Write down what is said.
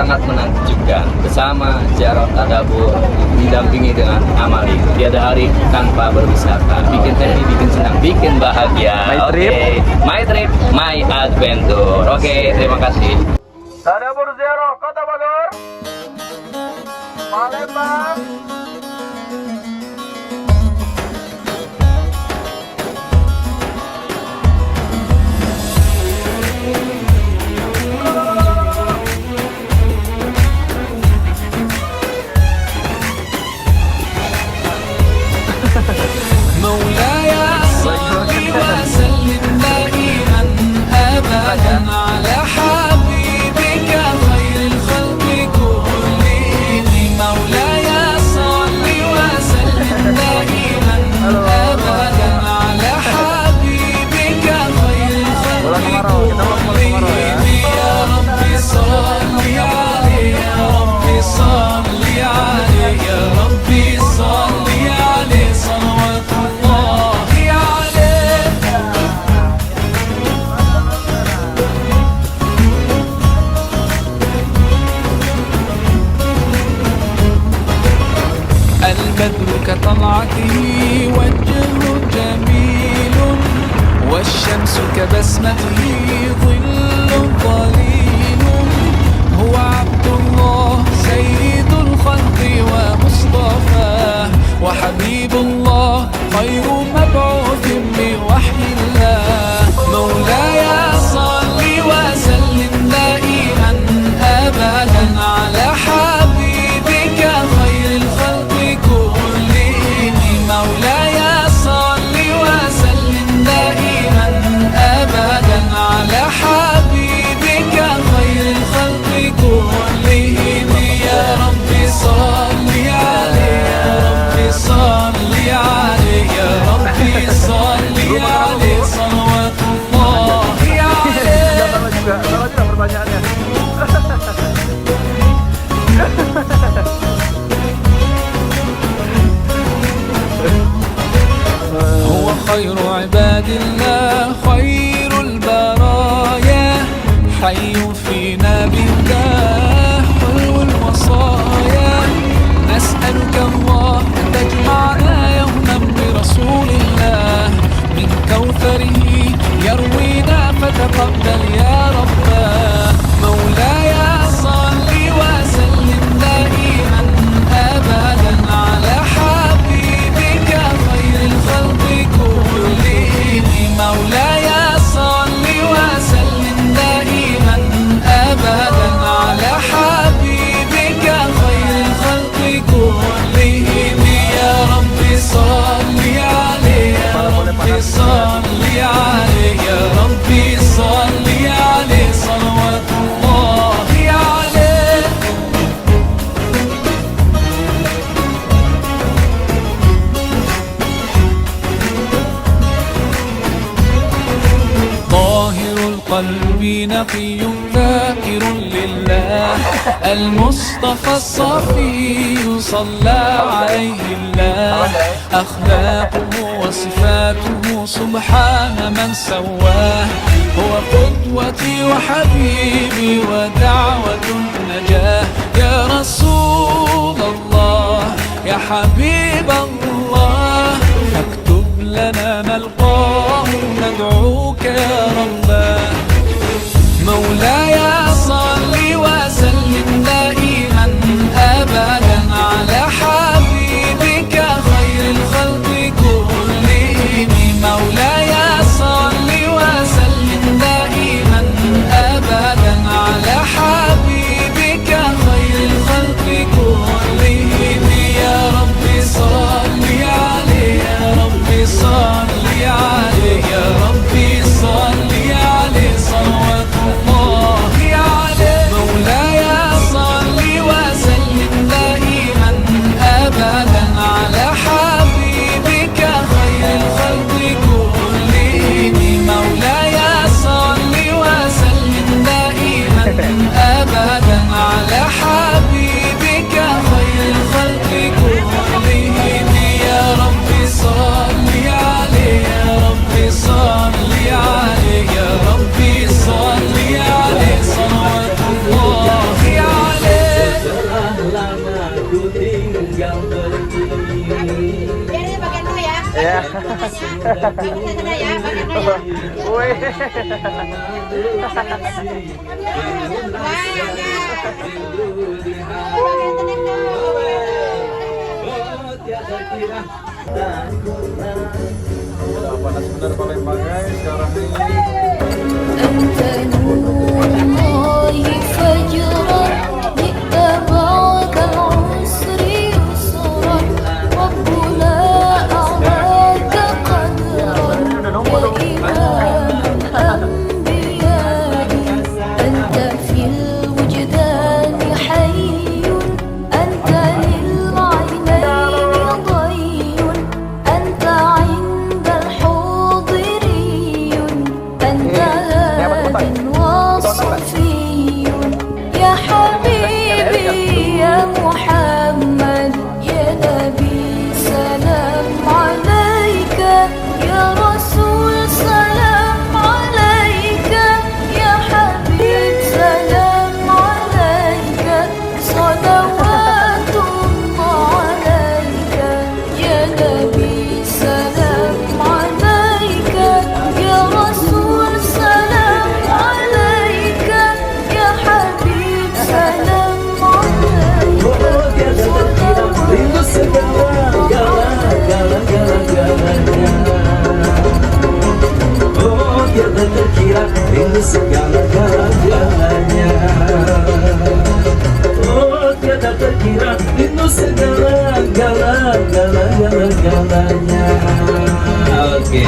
sangat menakjubkan bersama Jarod Tadabur didampingi dengan Amali. Tiada hari tanpa berwisata, bikin happy, bikin senang, bikin bahagia. My trip, my adventure. Oke, terima kasih. Tadabur Zero Kota Bogor, Palembang. مولاي صل وسلم دائما ابدا على حبيبك خير الخلق كلهم. مولاي صل وسلم دائما ابدا على حبيبك خير الخلق كلهم. يا رب صل عليه، يا رب صل عليه، يا رب صل عليه صلوات الله عليه. البدر كطلعته وجهه جميل، والشمس كبسمته ظل ظليل. هو عبد الله سيد الخلق ومصطفاه، وحبيب الله خير مبعوث بوحي الله. مولاي صل وسلم دائما ابدا على حبيبك خير الخلق كلهم. مولاي صل وسلم دائما ابدا على حبيبك خير الخلق كلهم. يا رب صل عليه، يا رب صل عليه، يا رب صل عليه صلوات الله عليه. Salah juga pertanyaannya. هو خير عباد الله خير البرايا، حي فينا بالله حلو الوصايا. نسألك الله أن تجمعنا يوما برسول الله، من كوثره يروينا فتقبل يا رباه. مولاي صل وسلم دائما أبدا على حبيبك خير الخلق كلهم. مولاي صل وسلم دائما أبدا على حبيبك خير الخلق كلهم. يا رب صل عليه، يا رب صل عليه، يا رب صل عليه صلوات الله عليه. طاهر القلب نقي ذاكر لله، المصطفى الصفي صلى عليه الله. أخلاقه وصفاته سبحان من سواه، هو قدوتي وحبيبي ودعوة النجاة. يا رسول الله يا حبيب الله، فاكتب لنا نلقاه ندعوك يا رباه. مولاي صل وسلم دائما ابدا على حبيبك خير الخلق كلهم. مولاي صل وسلم دائما ابدا على حبيبك خير الخلق كلهم. يا رب صل عليه، يا رب صل عليه، يا رب صل عليه صلوات الله Ya. Wih. Udah panas bener Palembang guys sekarang ini. أنت نور الله فجرا جئت بعد العسر يسرا ربنا أعلاك قدرا يا إمام الأنبياء أنت في الوجدان حي أنت للعينين ضي أنت عند الحاضرين أنت وصفي يا حبيبي يا محمد يا نبي سلام عليك يا رسول سلام عليك يا حبيب سلام عليك صلوات الله عليك يا نبي سلام عليك يا رسول سلام عليك يا حبيب سلام عليك Rindu segala-galanya. Oh tiada terkira rindu segala-galanya. Oke.